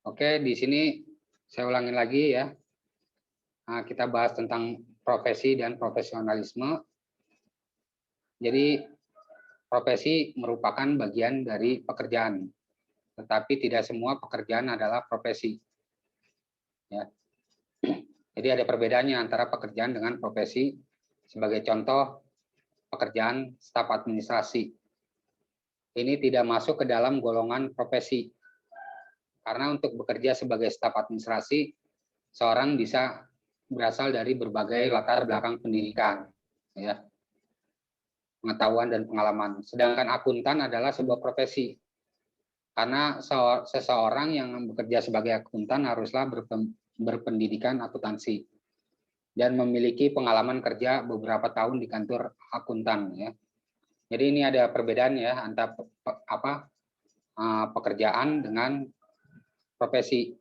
Oke, di sini saya ulangin lagi ya. Nah, kita bahas tentang profesi dan profesionalisme. Jadi, profesi merupakan bagian dari pekerjaan, tetapi tidak semua pekerjaan adalah profesi. Ya. Jadi ada perbedaannya antara pekerjaan dengan profesi. Sebagai contoh, pekerjaan staf administrasi. Ini tidak masuk ke dalam golongan profesi. Karena untuk bekerja sebagai staf administrasi, seorang bisa berasal dari berbagai latar belakang pendidikan, ya, pengetahuan dan pengalaman. Sedangkan akuntan adalah sebuah profesi. Karena seseorang yang bekerja sebagai akuntan haruslah berpendidikan akuntansi dan memiliki pengalaman kerja beberapa tahun di kantor akuntan, ya. Jadi ini ada perbedaan ya antara pekerjaan dengan profesi.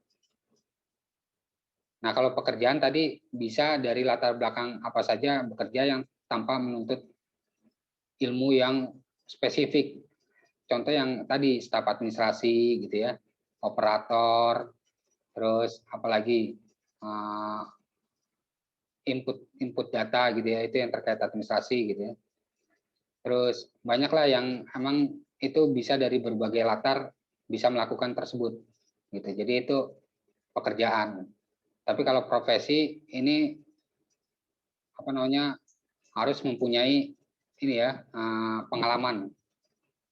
Nah, kalau pekerjaan tadi bisa dari latar belakang apa saja bekerja yang tanpa menuntut ilmu yang spesifik. Contoh yang tadi staf administrasi gitu ya, operator, terus apalagi input data gitu ya, itu yang terkait administrasi gitu ya. Terus banyaklah yang emang itu bisa dari berbagai latar bisa melakukan tersebut gitu. Jadi itu pekerjaan. Tapi kalau profesi ini apa namanya harus mempunyai ini ya pengalaman,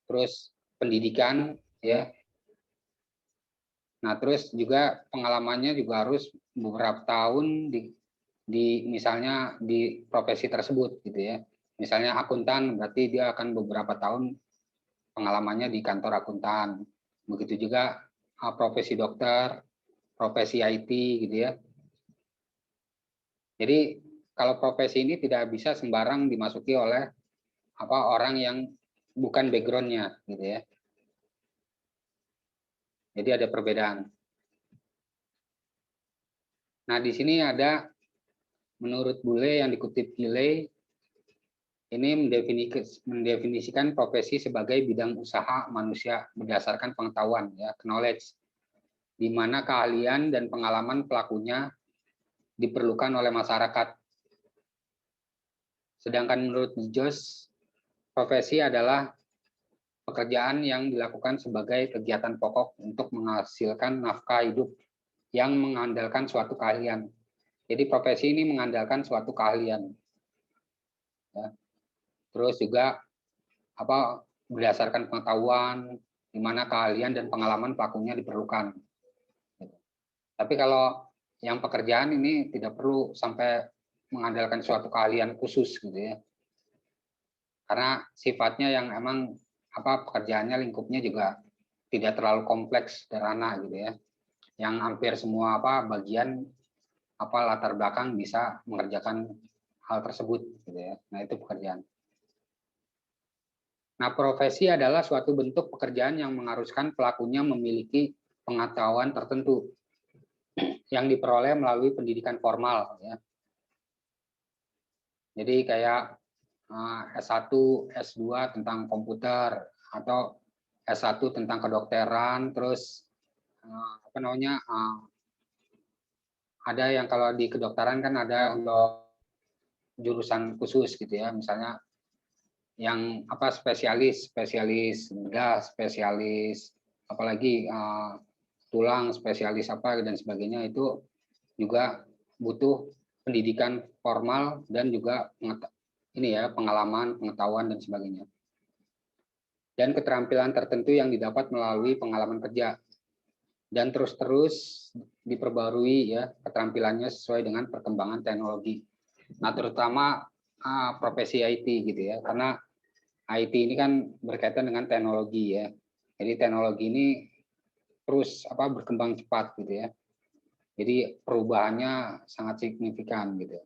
terus pendidikan ya. Nah terus juga pengalamannya juga harus beberapa tahun di misalnya di profesi tersebut gitu ya. Misalnya akuntan berarti dia akan beberapa tahun pengalamannya di kantor akuntan. Begitu juga profesi dokter, profesi IT gitu ya. Jadi kalau profesi ini tidak bisa sembarang dimasuki oleh orang yang bukan background-nya gitu ya. Jadi ada perbedaan. Nah, di sini ada menurut Bule yang dikutip Gile ini mendefinisikan profesi sebagai bidang usaha manusia berdasarkan pengetahuan ya, knowledge, di mana keahlian dan pengalaman pelakunya diperlukan oleh masyarakat. Sedangkan menurut Jos, profesi adalah pekerjaan yang dilakukan sebagai kegiatan pokok untuk menghasilkan nafkah hidup yang mengandalkan suatu keahlian. Jadi profesi ini mengandalkan suatu keahlian. Ya. Terus juga berdasarkan pengetahuan, di mana keahlian dan pengalaman pelakunya diperlukan. Tapi kalau yang pekerjaan ini tidak perlu sampai mengandalkan suatu keahlian khusus gitu ya. Karena sifatnya yang emang pekerjaannya lingkupnya juga tidak terlalu kompleks sederhana gitu ya. Yang hampir semua bagian latar belakang bisa mengerjakan hal tersebut gitu ya. Nah, itu pekerjaan. Nah, profesi adalah suatu bentuk pekerjaan yang mengharuskan pelakunya memiliki pengetahuan tertentu yang diperoleh melalui pendidikan formal ya. Jadi kayak S1, S2 tentang komputer atau S1 tentang kedokteran, terus ada yang kalau di kedokteran kan ada untuk jurusan khusus gitu ya, misalnya yang spesialis bedah, spesialis apalagi tulang, spesialis dan sebagainya, itu juga butuh pendidikan formal dan juga pengalaman, pengetahuan dan sebagainya. Dan keterampilan tertentu yang didapat melalui pengalaman kerja dan terus diperbarui ya keterampilannya sesuai dengan perkembangan teknologi. Nah, terutama profesi IT gitu ya, karena IT ini kan berkaitan dengan teknologi ya. Jadi teknologi ini terus berkembang cepat gitu ya. Jadi perubahannya sangat signifikan gitu.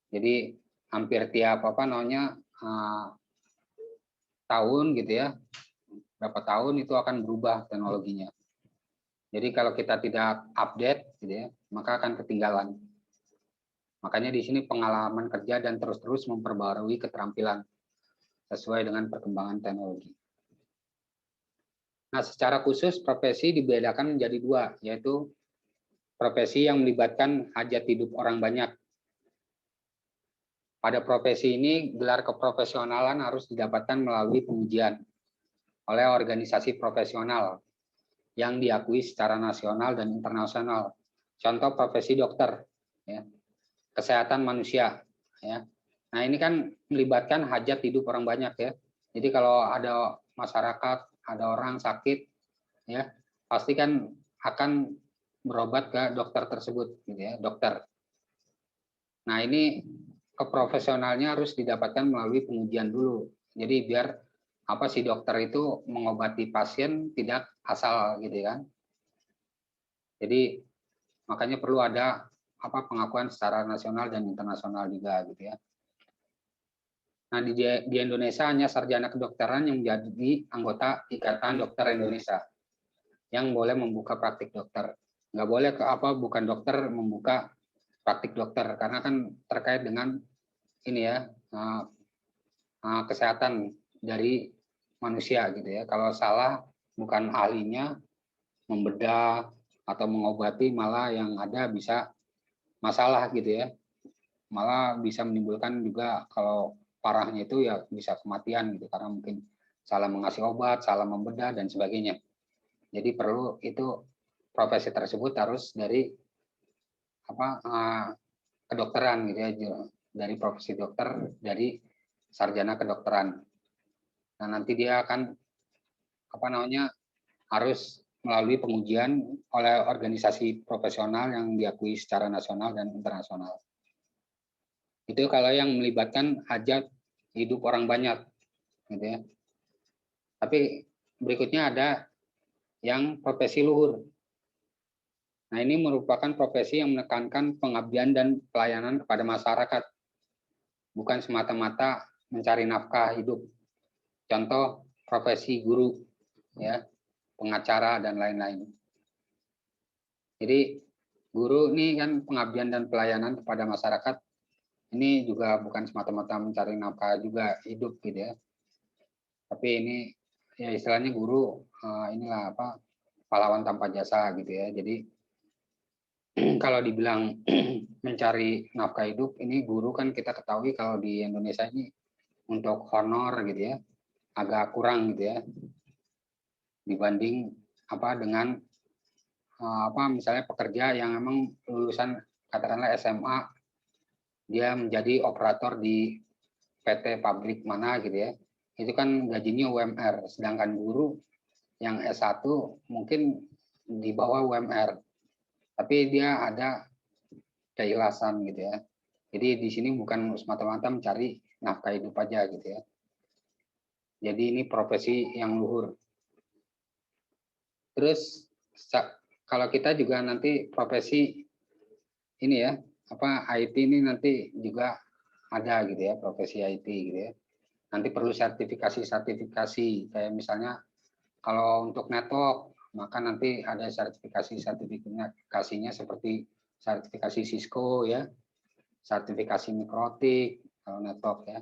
Jadi hampir tiap tahun gitu ya, berapa tahun itu akan berubah teknologinya. Jadi kalau kita tidak update gitu ya, maka akan ketinggalan. Makanya di sini pengalaman kerja dan terus memperbarui keterampilan sesuai dengan perkembangan teknologi. Nah, secara khusus profesi dibedakan menjadi dua, yaitu profesi yang melibatkan hajat hidup orang banyak. Pada profesi ini, gelar keprofesionalan harus didapatkan melalui pengujian oleh organisasi profesional yang diakui secara nasional dan internasional. Contoh profesi dokter, ya, kesehatan manusia. Ya. Nah, ini kan melibatkan hajat hidup orang banyak, ya. Jadi kalau ada masyarakat, ada orang sakit, ya, pasti kan akan berobat ke dokter tersebut, gitu ya, dokter. Nah, ini keprofesionalnya harus didapatkan melalui pengujian dulu. Jadi biar apa si dokter itu mengobati pasien tidak asal gitu kan. Jadi makanya perlu ada apa pengakuan secara nasional dan internasional juga gitu ya. Nah, di Indonesia hanya sarjana kedokteran yang menjadi anggota Ikatan Dokter Indonesia yang boleh membuka praktik dokter. Nggak boleh ke apa bukan dokter membuka praktik dokter karena kan terkait dengan ini ya kesehatan dari manusia gitu ya. Kalau salah bukan ahlinya membedah atau mengobati malah yang ada bisa masalah gitu ya. Malah bisa menimbulkan juga kalau parahnya itu ya bisa kematian gitu karena mungkin salah mengasih obat, salah membedah dan sebagainya. Jadi perlu itu profesi tersebut harus dari apa kedokteran gitu ya, dari profesi dokter, dari sarjana kedokteran. Nah, nanti dia akan apa namanya harus melalui pengujian oleh organisasi profesional yang diakui secara nasional dan internasional. Itu kalau yang melibatkan hajat hidup orang banyak, gitu ya. Tapi berikutnya ada yang profesi luhur. Nah, ini merupakan profesi yang menekankan pengabdian dan pelayanan kepada masyarakat, bukan semata-mata mencari nafkah hidup. Contoh profesi guru, ya, pengacara dan lain-lain. Jadi guru ini kan pengabdian dan pelayanan kepada masyarakat ini juga bukan semata-mata mencari nafkah juga hidup gitu ya. Tapi ini ya istilahnya guru inilah apa pahlawan tanpa jasa gitu ya. Jadi kalau dibilang mencari nafkah hidup ini guru kan kita ketahui kalau di Indonesia ini untuk honor gitu ya agak kurang gitu ya dibanding apa dengan apa misalnya pekerja yang memang lulusan katakanlah SMA dia menjadi operator di PT pabrik mana gitu ya itu kan gajinya UMR sedangkan guru yang S1 mungkin di bawah UMR tapi dia ada keikhlasan gitu ya jadi di sini bukan semata-mata mencari nafkah hidup aja gitu ya jadi ini profesi yang luhur terus kalau kita juga nanti profesi ini ya apa IT ini nanti juga ada gitu ya profesi IT gitu ya nanti perlu sertifikasi kayak misalnya kalau untuk network maka nanti ada sertifikasinya seperti sertifikasi Cisco ya sertifikasi Mikrotik kalau network ya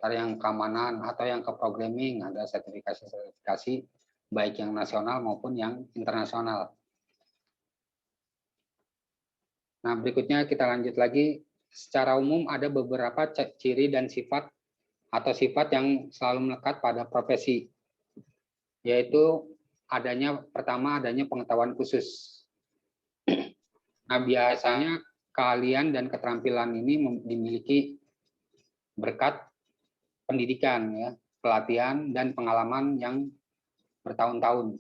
kalau yang keamanan atau yang ke programming ada sertifikasi baik yang nasional maupun yang internasional. Nah, berikutnya kita lanjut lagi. Secara umum ada beberapa ciri dan sifat atau sifat yang selalu melekat pada profesi, yaitu pertama adanya pengetahuan khusus. Nah, biasanya keahlian dan keterampilan ini dimiliki berkat pendidikan, ya, pelatihan dan pengalaman yang bertahun-tahun.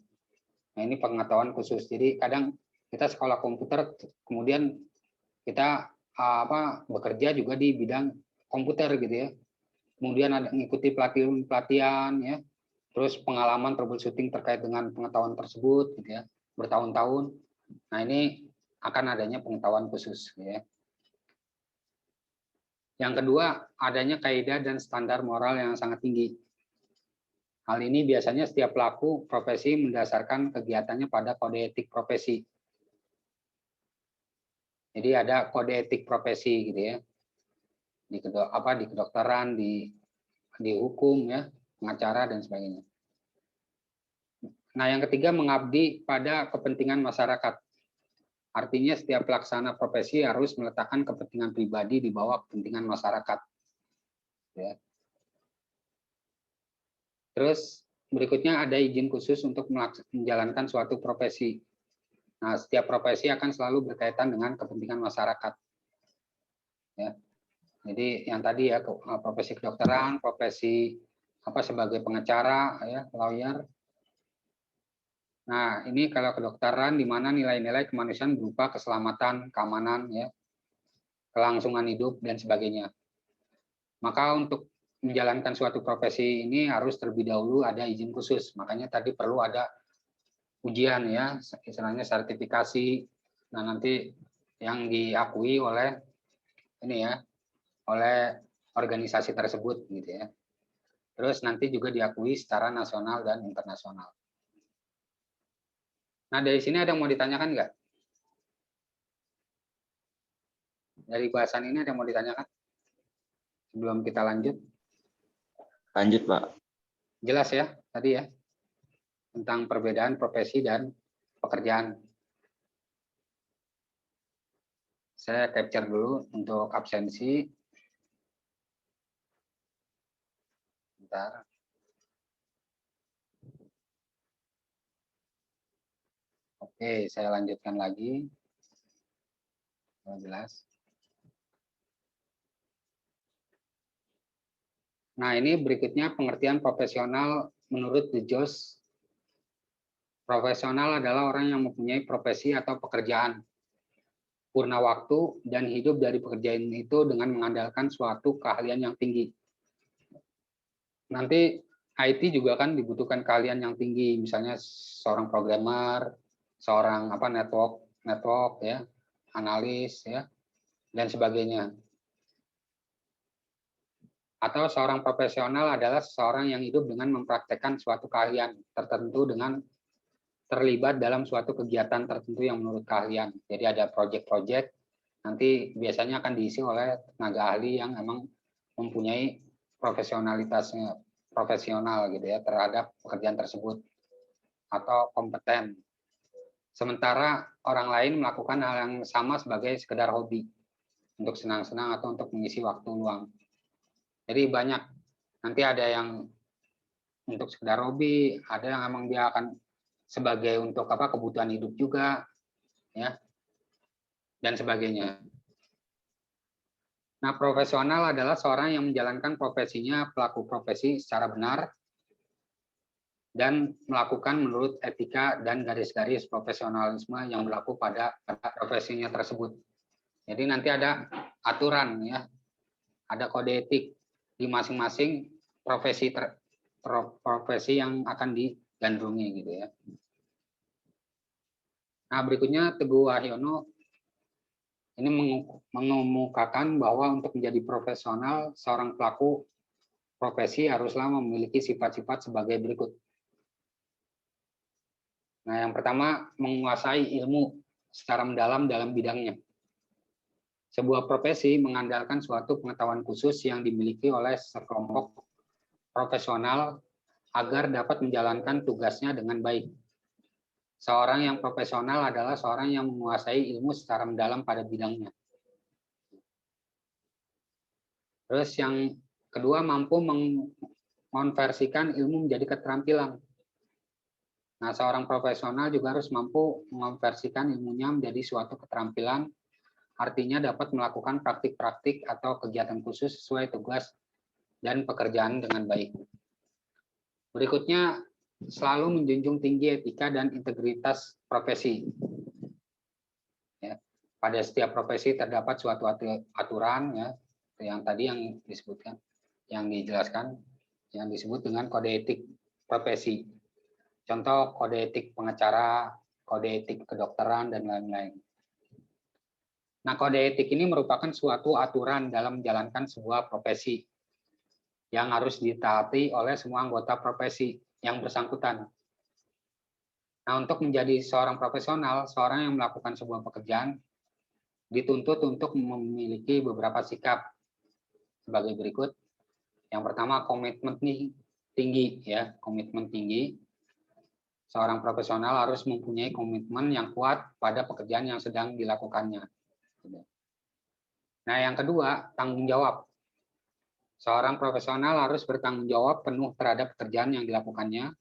Nah, ini pengetahuan khusus. Jadi kadang kita sekolah komputer, kemudian kita bekerja juga di bidang komputer gitu ya. Kemudian ada mengikuti pelatihan ya. Terus pengalaman troubleshooting terkait dengan pengetahuan tersebut gitu ya, bertahun-tahun. Nah, ini akan adanya pengetahuan khusus gitu ya. Yang kedua, adanya kaidah dan standar moral yang sangat tinggi. Hal ini biasanya setiap pelaku profesi mendasarkan kegiatannya pada kode etik profesi. Jadi ada kode etik profesi gitu ya. Di kedokteran, di hukum ya, pengacara dan sebagainya. Nah, yang ketiga, mengabdi pada kepentingan masyarakat. Artinya setiap pelaksana profesi harus meletakkan kepentingan pribadi di bawah kepentingan masyarakat. Ya. Terus berikutnya ada izin khusus untuk menjalankan suatu profesi. Nah, setiap profesi akan selalu berkaitan dengan kepentingan masyarakat. Ya. Jadi yang tadi ya, profesi kedokteran, profesi sebagai pengacara, ya, lawyer. Nah, ini kalau kedokteran di mana nilai-nilai kemanusiaan berupa keselamatan, keamanan, ya, kelangsungan hidup dan sebagainya. Maka untuk menjalankan suatu profesi ini harus terlebih dahulu ada izin khusus. Makanya tadi perlu ada ujian, ya, istilahnya sertifikasi. Nah, nanti yang diakui oleh ini ya, oleh organisasi tersebut gitu ya. Terus nanti juga diakui secara nasional dan internasional. Nah, dari sini ada yang mau ditanyakan nggak? Dari bahasan ini ada yang mau ditanyakan? Sebelum kita lanjut. Lanjut, Pak. Jelas ya tadi ya, tentang perbedaan profesi dan pekerjaan. Saya capture dulu untuk absensi. Bentar. Oke, saya lanjutkan lagi. Jelas. Nah, ini berikutnya pengertian profesional menurut De Jos. Profesional adalah orang yang mempunyai profesi atau pekerjaan purna waktu dan hidup dari pekerjaan itu dengan mengandalkan suatu keahlian yang tinggi. Nanti IT juga kan dibutuhkan keahlian yang tinggi, misalnya seorang programmer, seorang network ya, analis ya, dan sebagainya. Atau seorang profesional adalah seseorang yang hidup dengan mempraktekkan suatu keahlian tertentu dengan terlibat dalam suatu kegiatan tertentu yang menurut keahlian. Jadi ada proyek-proyek, nanti biasanya akan diisi oleh tenaga ahli yang memang mempunyai profesionalitasnya profesional gitu ya terhadap pekerjaan tersebut atau kompeten. Sementara orang lain melakukan hal yang sama sebagai sekedar hobi untuk senang-senang atau untuk mengisi waktu luang. Jadi banyak, nanti ada yang untuk sekedar hobi, ada yang memang dia akan sebagai untuk kebutuhan hidup juga, ya, dan sebagainya. Nah, profesional adalah seorang yang menjalankan profesinya, pelaku profesi secara benar, dan melakukan menurut etika dan garis-garis profesionalisme yang berlaku pada profesinya tersebut. Jadi nanti ada aturan ya, ada kode etik di masing-masing profesi yang akan digandrungi gitu ya. Nah, berikutnya Teguh Wahyono ini mengemukakan bahwa untuk menjadi profesional, seorang pelaku profesi haruslah memiliki sifat-sifat sebagai berikut. Nah, yang pertama, menguasai ilmu secara mendalam dalam bidangnya. Sebuah profesi mengandalkan suatu pengetahuan khusus yang dimiliki oleh sekelompok profesional agar dapat menjalankan tugasnya dengan baik. Seorang yang profesional adalah seorang yang menguasai ilmu secara mendalam pada bidangnya. Terus yang kedua, mampu mengonversikan ilmu menjadi keterampilan. Nah, seorang profesional juga harus mampu mengonversikan ilmunya menjadi suatu keterampilan, artinya dapat melakukan praktik-praktik atau kegiatan khusus sesuai tugas dan pekerjaan dengan baik. Berikutnya, selalu menjunjung tinggi etika dan integritas profesi. Ya, pada setiap profesi terdapat suatu aturan, ya, yang tadi yang disebutkan, yang dijelaskan, yang disebut dengan kode etik profesi. Contoh kode etik pengacara, kode etik kedokteran, dan lain-lain. Nah, kode etik ini merupakan suatu aturan dalam menjalankan sebuah profesi yang harus ditaati oleh semua anggota profesi yang bersangkutan. Nah, untuk menjadi seorang profesional, seorang yang melakukan sebuah pekerjaan dituntut untuk memiliki beberapa sikap sebagai berikut. Yang pertama, komitmen tinggi, ya, komitmen tinggi. seorang profesional harus mempunyai komitmen yang kuat pada pekerjaan yang sedang dilakukannya. Nah, yang kedua, tanggung jawab. Seorang profesional harus bertanggung jawab penuh terhadap pekerjaan yang dilakukannya.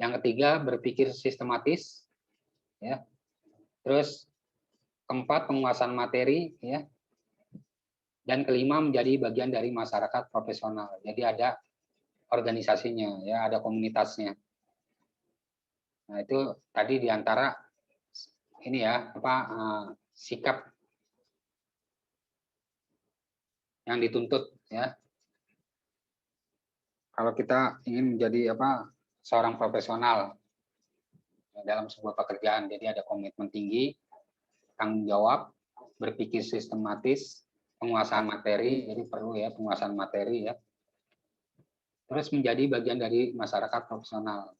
Yang ketiga, berpikir sistematis. Ya. Terus keempat, penguasaan materi. Ya. Dan kelima, menjadi bagian dari masyarakat profesional. Jadi ada organisasinya, ya, ada komunitasnya. Nah, itu tadi diantara ini ya, sikap yang dituntut, ya. Kalau kita ingin menjadi seorang profesional dalam sebuah pekerjaan, jadi ada komitmen tinggi, tanggung jawab, berpikir sistematis, penguasaan materi, jadi perlu ya penguasaan materi ya. Terus menjadi bagian dari masyarakat profesional.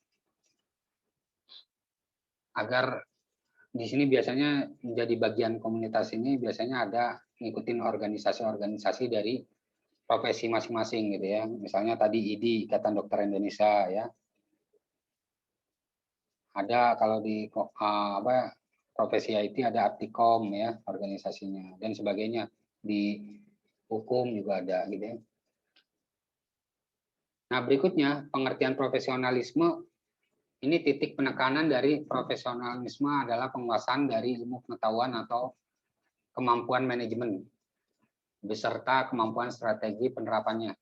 Agar di sini biasanya menjadi bagian komunitas ini biasanya ada ngikutin organisasi-organisasi dari profesi masing-masing gitu ya. Misalnya tadi IDI, Ikatan Dokter Indonesia ya. Ada kalau di profesi IT ada Aptikom ya organisasinya dan sebagainya. Di hukum juga ada gitu ya. Nah, berikutnya pengertian profesionalisme. Ini titik penekanan dari profesionalisme adalah penguasaan dari ilmu pengetahuan atau kemampuan manajemen beserta kemampuan strategi penerapannya.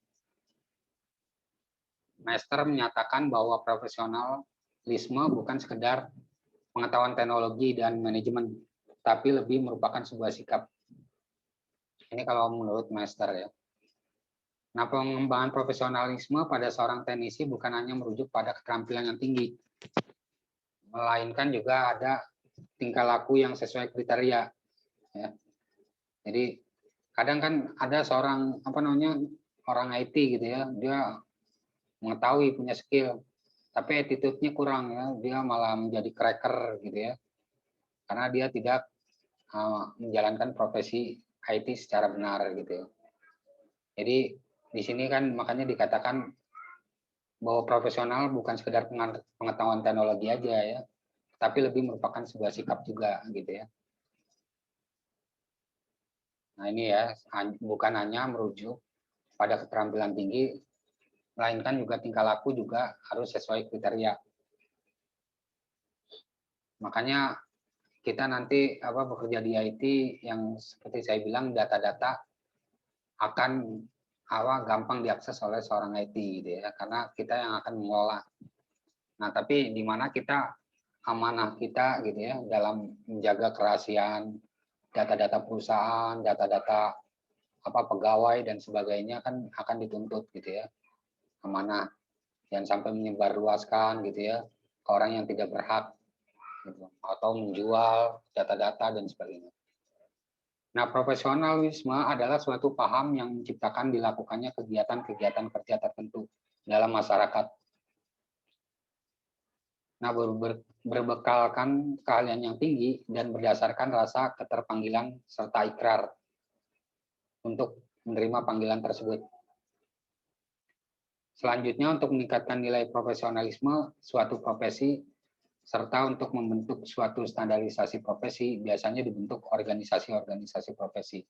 Meister menyatakan bahwa profesionalisme bukan sekedar pengetahuan teknologi dan manajemen, tapi lebih merupakan sebuah sikap. Ini kalau menurut Meister ya. Nah, pengembangan profesionalisme pada seorang teknisi bukan hanya merujuk pada keterampilan yang tinggi, melainkan juga ada tingkah laku yang sesuai kriteria. Ya. Jadi kadang kan ada seorang orang IT gitu ya, dia mengetahui punya skill, tapi attitude-nya kurang ya, dia malah menjadi cracker gitu ya, karena dia tidak menjalankan profesi IT secara benar gitu ya. Jadi di sini kan makanya dikatakan bahwa profesional bukan sekedar pengetahuan teknologi aja ya, tapi lebih merupakan sebuah sikap juga gitu ya. Nah ini ya, bukan hanya merujuk pada keterampilan tinggi, melainkan juga tingkah laku juga harus sesuai kriteria. Makanya kita nanti bekerja di IT yang seperti saya bilang data-data akan gampang diakses oleh seorang IT gitu ya, karena kita yang akan mengelola. Nah, tapi di mana kita amanah kita gitu ya dalam menjaga kerahasiaan data-data perusahaan, data-data pegawai dan sebagainya kan akan dituntut gitu ya. Amanah, jangan sampai menyebarluaskan gitu ya ke orang yang tidak berhak gitu, atau menjual data-data dan sebagainya. Nah, profesionalisme adalah suatu paham yang menciptakan dilakukannya kegiatan-kegiatan kerja tertentu dalam masyarakat. Nah, berbekalkan keahlian yang tinggi dan berdasarkan rasa keterpanggilan serta ikrar untuk menerima panggilan tersebut. Selanjutnya, untuk meningkatkan nilai profesionalisme suatu profesi serta untuk membentuk suatu standarisasi profesi, biasanya dibentuk organisasi-organisasi profesi.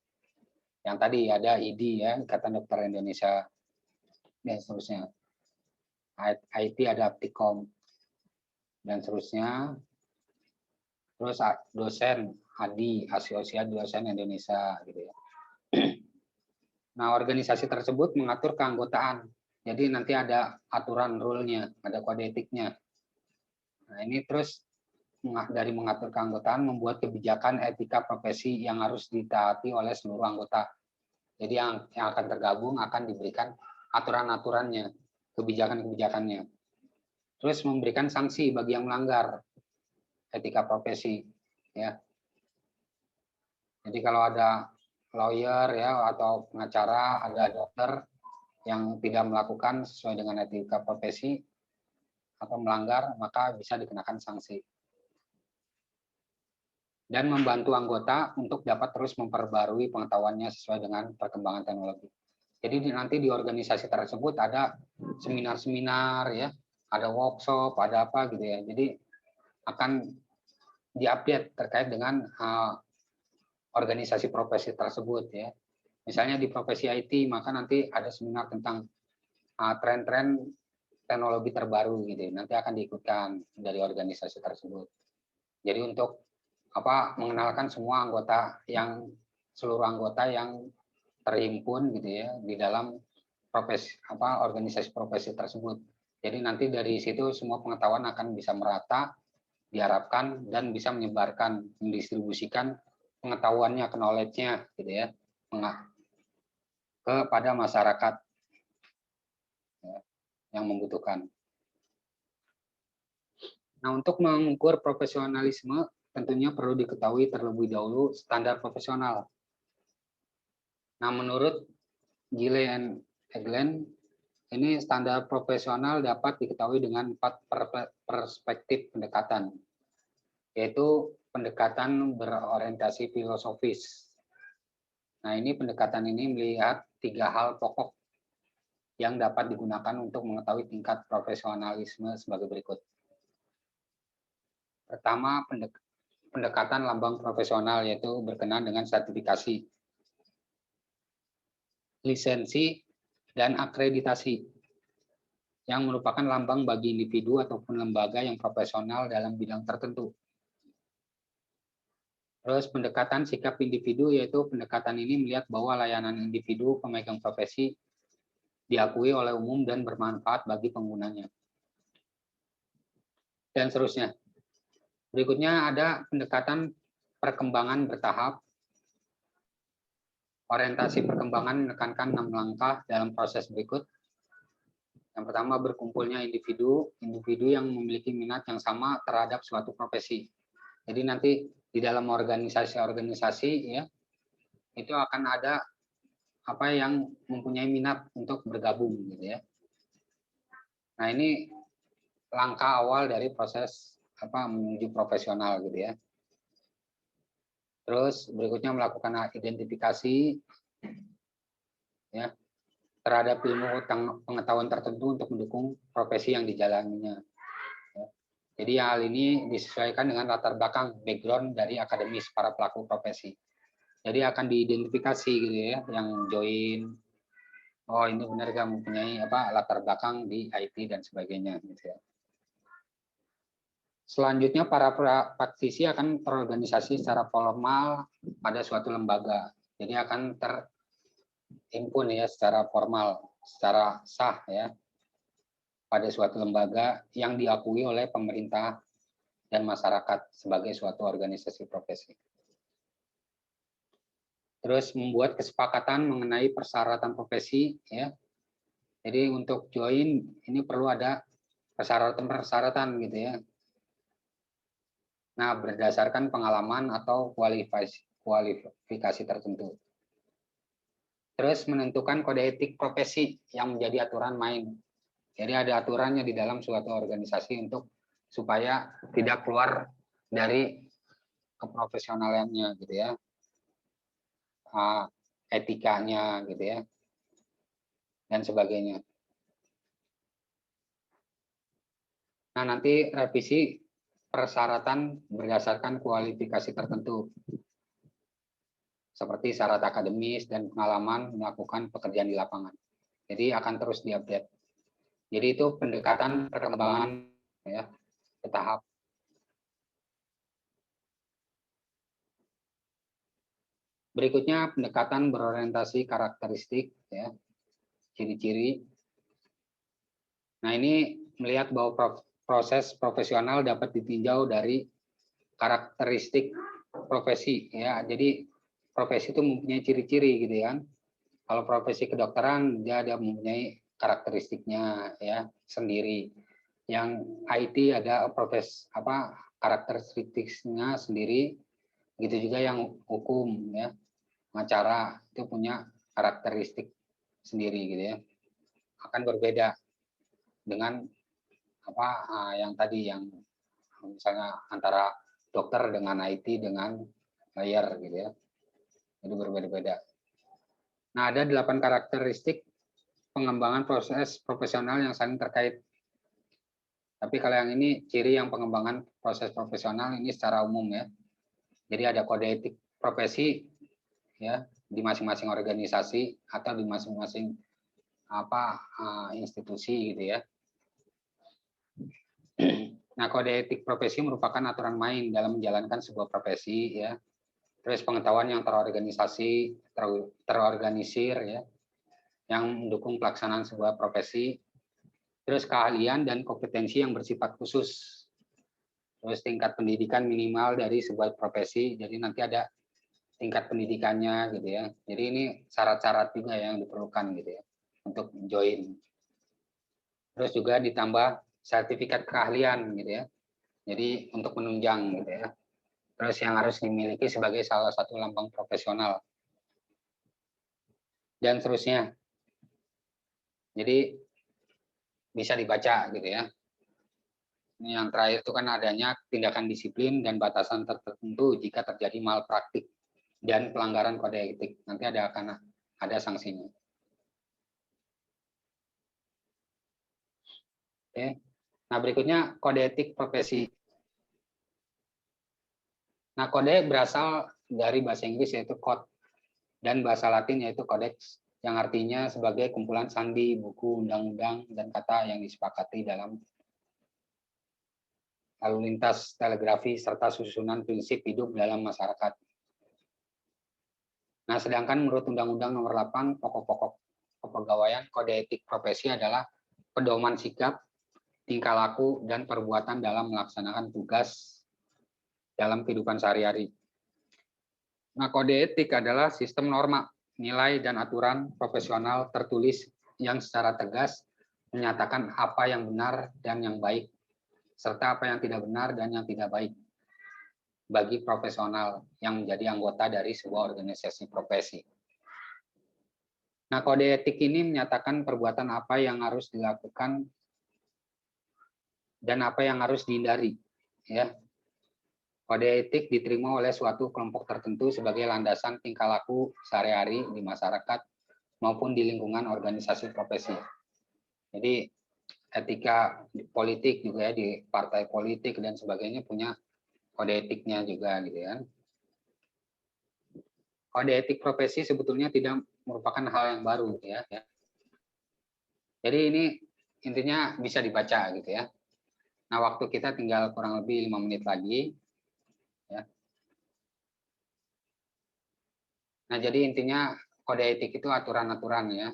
Yang tadi ada IDI ya, Ikatan Dokter Indonesia, dan seterusnya. IT ada Aptikom, dan seterusnya. Terus dosen, ADI, Asosiasi Dosen Indonesia, gitu ya. Nah, organisasi tersebut mengatur keanggotaan. Jadi nanti ada aturan rule-nya, ada kode etiknya. Nah, ini terus dari mengatur keanggotaan membuat kebijakan etika profesi yang harus ditaati oleh seluruh anggota. Jadi yang akan tergabung akan diberikan aturan-aturannya, kebijakan-kebijakannya. Terus memberikan sanksi bagi yang melanggar etika profesi, ya. Jadi kalau ada lawyer ya atau pengacara, ada dokter yang tidak melakukan sesuai dengan etika profesi atau melanggar, maka bisa dikenakan sanksi. Dan membantu anggota untuk dapat terus memperbarui pengetahuannya sesuai dengan perkembangan teknologi. Jadi nanti di organisasi tersebut ada seminar-seminar ya, ada workshop, ada apa gitu ya. Jadi akan diupdate terkait dengan organisasi profesi tersebut ya. Misalnya di profesi IT, maka nanti ada seminar tentang tren-tren teknologi terbaru gitu. Nanti akan diikutkan dari organisasi tersebut. Jadi untuk mengenalkan semua seluruh anggota yang terhimpun gitu ya di dalam organisasi profesi tersebut. Jadi nanti dari situ semua pengetahuan akan bisa merata, diharapkan dan bisa menyebarkan, mendistribusikan pengetahuannya, knowledge-nya gitu ya, kepada masyarakat ya, yang membutuhkan. Nah, untuk mengukur profesionalisme tentunya perlu diketahui terlebih dahulu standar profesional. Nah, menurut Gile and Eglen, ini standar profesional dapat diketahui dengan 4 perspektif pendekatan, yaitu pendekatan berorientasi filosofis. Nah, pendekatan ini melihat 3 hal pokok yang dapat digunakan untuk mengetahui tingkat profesionalisme sebagai berikut. Pertama, pendekatan lambang profesional, yaitu berkenaan dengan sertifikasi, lisensi, dan akreditasi, yang merupakan lambang bagi individu ataupun lembaga yang profesional dalam bidang tertentu. Terus pendekatan sikap individu, yaitu pendekatan ini melihat bahwa layanan individu pemegang profesi diakui oleh umum dan bermanfaat bagi penggunanya. Dan seterusnya. Berikutnya ada pendekatan perkembangan bertahap. Orientasi perkembangan menekankan 6 langkah dalam proses berikut. Yang pertama, berkumpulnya individu yang memiliki minat yang sama terhadap suatu profesi. Jadi nanti di dalam organisasi ya, itu akan ada yang mempunyai minat untuk bergabung gitu ya. Nah, ini langkah awal dari proses menuju profesional gitu ya. Terus berikutnya melakukan identifikasi ya terhadap ilmu pengetahuan tertentu untuk mendukung profesi yang dijalaninya. Ya. Jadi hal ini disesuaikan dengan latar belakang background dari akademis para pelaku profesi. Jadi akan diidentifikasi gitu ya, yang join. Oh, ini benar gak mempunyai latar belakang di IT dan sebagainya gitu ya. Selanjutnya para praktisi akan terorganisasi secara formal pada suatu lembaga. Jadi akan terhimpun ya secara formal, secara sah ya pada suatu lembaga yang diakui oleh pemerintah dan masyarakat sebagai suatu organisasi profesi. Terus membuat kesepakatan mengenai persyaratan profesi ya. Jadi untuk join ini perlu ada persyaratan gitu ya. Nah, berdasarkan pengalaman atau kualifikasi tertentu. Terus menentukan kode etik profesi yang menjadi aturan main. Jadi ada aturannya di dalam suatu organisasi supaya tidak keluar dari keprofesionalannya gitu ya. Etikanya gitu ya. Dan sebagainya. Nah, nanti revisi persyaratan berdasarkan kualifikasi tertentu, seperti syarat akademis dan pengalaman melakukan pekerjaan di lapangan. Jadi akan terus diupdate. Jadi itu pendekatan perkembangan ya, bertahap. Berikutnya pendekatan berorientasi karakteristik ya, ciri-ciri. Nah, ini melihat bahwa proses profesional dapat ditinjau dari karakteristik profesi ya. Jadi profesi itu mempunyai ciri-ciri gitu kan. Kalau profesi kedokteran dia ada mempunyai karakteristiknya ya sendiri. Yang IT ada karakteristiknya sendiri. Begitu juga yang hukum ya, pengacara itu punya karakteristik sendiri gitu ya. Akan berbeda dengan yang tadi yang misalnya antara dokter dengan IT dengan lawyer gitu ya. Itu berbeda-beda. Nah, ada 8 karakteristik pengembangan proses profesional yang saling terkait. Tapi kalau yang ini ciri yang pengembangan proses profesional ini secara umum ya. Jadi ada kode etik profesi ya di masing-masing organisasi atau di masing-masing institusi gitu ya. Nah, kode etik profesi merupakan aturan main dalam menjalankan sebuah profesi ya. Terus pengetahuan yang terorganisasi, terorganisir ya, yang mendukung pelaksanaan sebuah profesi. Terus keahlian dan kompetensi yang bersifat khusus. Terus tingkat pendidikan minimal dari sebuah profesi. Jadi nanti ada tingkat pendidikannya gitu ya. Jadi ini syarat-syarat juga yang diperlukan gitu ya untuk join. Terus juga ditambah sertifikat keahlian gitu ya. Jadi untuk menunjang gitu ya. Terus yang harus dimiliki sebagai salah satu lambang profesional. Dan seterusnya. Jadi bisa dibaca gitu ya. Yang terakhir itu kan adanya tindakan disiplin dan batasan tertentu jika terjadi malpraktik dan pelanggaran kode etik. Nanti akan ada sanksinya. Oke. Nah, berikutnya kode etik profesi. Nah, kode berasal dari bahasa Inggris yaitu code dan bahasa Latin yaitu codex yang artinya sebagai kumpulan sandi, buku, undang-undang, dan kata yang disepakati dalam lalu lintas telegrafi serta susunan prinsip hidup dalam masyarakat. Nah, sedangkan menurut Undang-Undang Nomor 8 pokok-pokok kepegawaian, kode etik profesi adalah pedoman sikap, tingkah laku, dan perbuatan dalam melaksanakan tugas dalam kehidupan sehari-hari. Nah, kode etik adalah sistem norma, nilai, dan aturan profesional tertulis yang secara tegas menyatakan apa yang benar dan yang baik, serta apa yang tidak benar dan yang tidak baik bagi profesional yang menjadi anggota dari sebuah organisasi profesi. Nah, kode etik ini menyatakan perbuatan apa yang harus dilakukan dan apa yang harus dihindari. Ya, kode etik diterima oleh suatu kelompok tertentu sebagai landasan tingkah laku sehari-hari di masyarakat maupun di lingkungan organisasi profesi. Jadi etika politik juga ya di partai politik dan sebagainya punya kode etiknya juga gitu ya. Kode etik profesi sebetulnya tidak merupakan hal yang baru ya. Jadi ini intinya bisa dibaca gitu ya. Nah, waktu kita tinggal kurang lebih 5 menit lagi. Ya. Nah, jadi intinya kode etik itu aturan-aturan ya.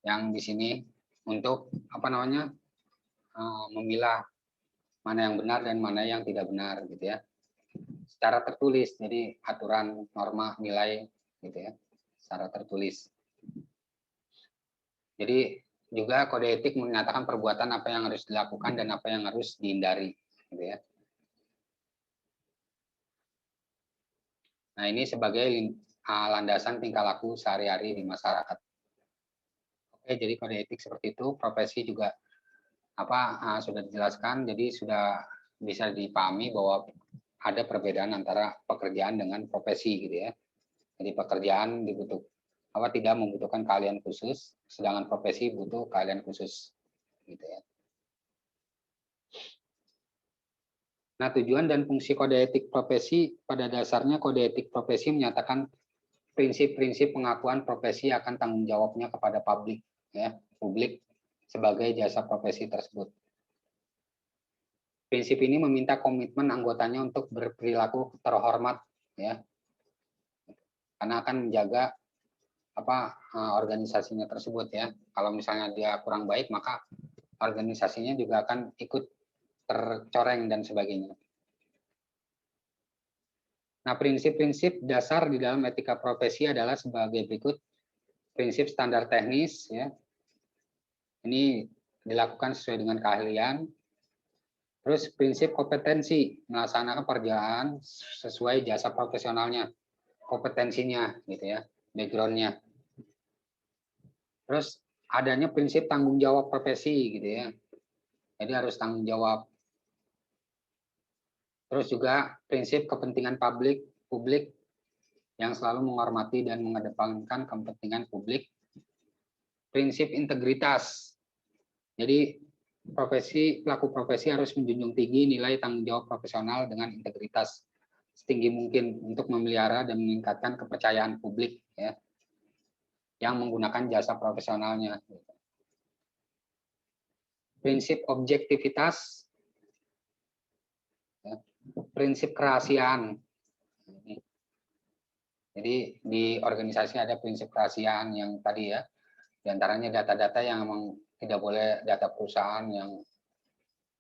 Yang di sini untuk memilah mana yang benar dan mana yang tidak benar gitu ya. Secara tertulis, jadi aturan, norma, nilai gitu ya. Secara tertulis. Jadi juga kode etik menyatakan perbuatan apa yang harus dilakukan dan apa yang harus dihindari gitu ya. Nah, ini sebagai landasan tingkah laku sehari-hari di masyarakat. Oke, jadi kode etik seperti itu, profesi juga sudah dijelaskan, jadi sudah bisa dipahami bahwa ada perbedaan antara pekerjaan dengan profesi gitu ya. Jadi pekerjaan tidak membutuhkan keahlian khusus, sedangkan profesi butuh keahlian khusus gitu ya. Nah, tujuan dan fungsi kode etik profesi pada dasarnya kode etik profesi menyatakan prinsip-prinsip pengakuan profesi akan tanggung jawabnya kepada publik sebagai jasa profesi tersebut. Prinsip ini meminta komitmen anggotanya untuk berperilaku terhormat ya. Karena akan menjaga organisasinya tersebut ya. Kalau misalnya dia kurang baik, maka organisasinya juga akan ikut tercoreng dan sebagainya. Nah, prinsip-prinsip dasar di dalam etika profesi adalah sebagai berikut. Prinsip standar teknis ya. Ini dilakukan sesuai dengan keahlian. Terus prinsip kompetensi, melaksanakan pekerjaan sesuai jasa profesionalnya, kompetensinya gitu ya, background-nya. Terus adanya prinsip tanggung jawab profesi gitu ya. Jadi harus tanggung jawab. Terus juga prinsip kepentingan publik yang selalu menghormati dan mengedepankan kepentingan publik. Prinsip integritas Jadi pelaku profesi harus menjunjung tinggi nilai tanggung jawab profesional dengan integritas setinggi mungkin untuk memelihara dan meningkatkan kepercayaan publik ya yang menggunakan jasa profesionalnya. Prinsip objektivitas, ya, prinsip kerahasiaan. Jadi di organisasi ada prinsip kerahasiaan yang tadi ya, diantaranya data-data yang memang tidak boleh, data perusahaan yang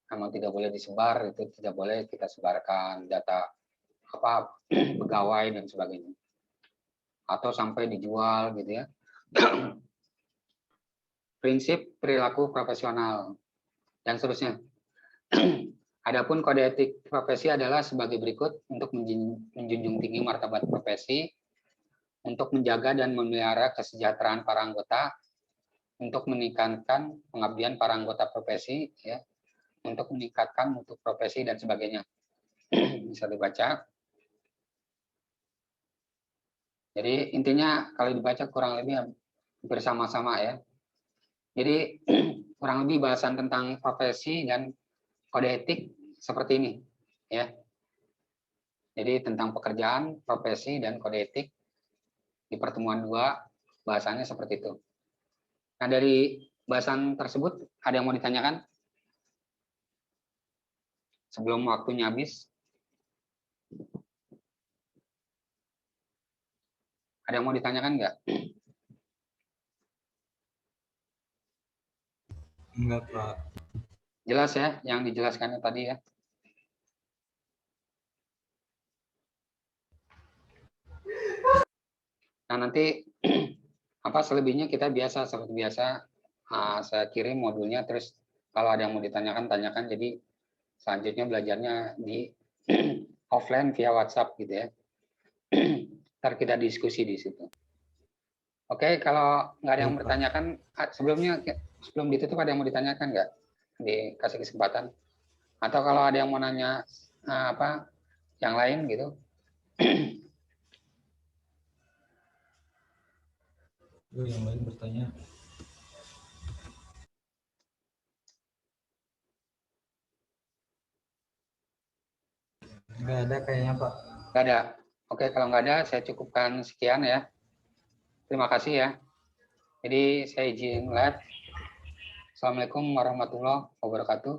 memang tidak boleh disebar, itu tidak boleh kita sebarkan, data apa pegawai dan sebagainya, atau sampai dijual gitu ya. Prinsip perilaku profesional dan seterusnya. Adapun kode etik profesi adalah sebagai berikut: untuk menjunjung tinggi martabat profesi, untuk menjaga dan memelihara kesejahteraan para anggota, untuk meningkatkan pengabdian para anggota profesi, ya, untuk meningkatkan mutu profesi dan sebagainya. Bisa dibaca. Jadi intinya kalau dibaca kurang lebih bersama-sama ya. Jadi kurang lebih bahasan tentang profesi dan kode etik seperti ini, ya. Jadi tentang pekerjaan, profesi, dan kode etik di pertemuan 2 bahasanya seperti itu. Nah, dari bahasan tersebut ada yang mau ditanyakan sebelum waktunya habis? Ada yang mau ditanyakan nggak? Enggak, Pak. Jelas ya yang dijelaskannya tadi ya. Nah, nanti apa selebihnya kita biasa seperti biasa, saya kirim modulnya, terus kalau ada yang mau ditanyakan tanyakan. Jadi selanjutnya belajarnya di offline via WhatsApp gitu ya. Ntar kita diskusi di situ. Oke, kalau nggak ada yang bertanyakan sebelum ditutup, ada yang mau ditanyakan nggak? Dikasih kesempatan. Atau kalau ada yang mau nanya apa yang lain gitu. Yang lain bertanya. Nggak ada kayaknya, Pak. Nggak ada. Oke, kalau nggak ada, saya cukupkan sekian ya. Terima kasih ya. Jadi saya izin live. Assalamualaikum warahmatullahi wabarakatuh.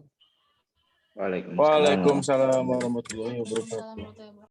Waalaikumsalam. Waalaikumsalam warahmatullahi wabarakatuh.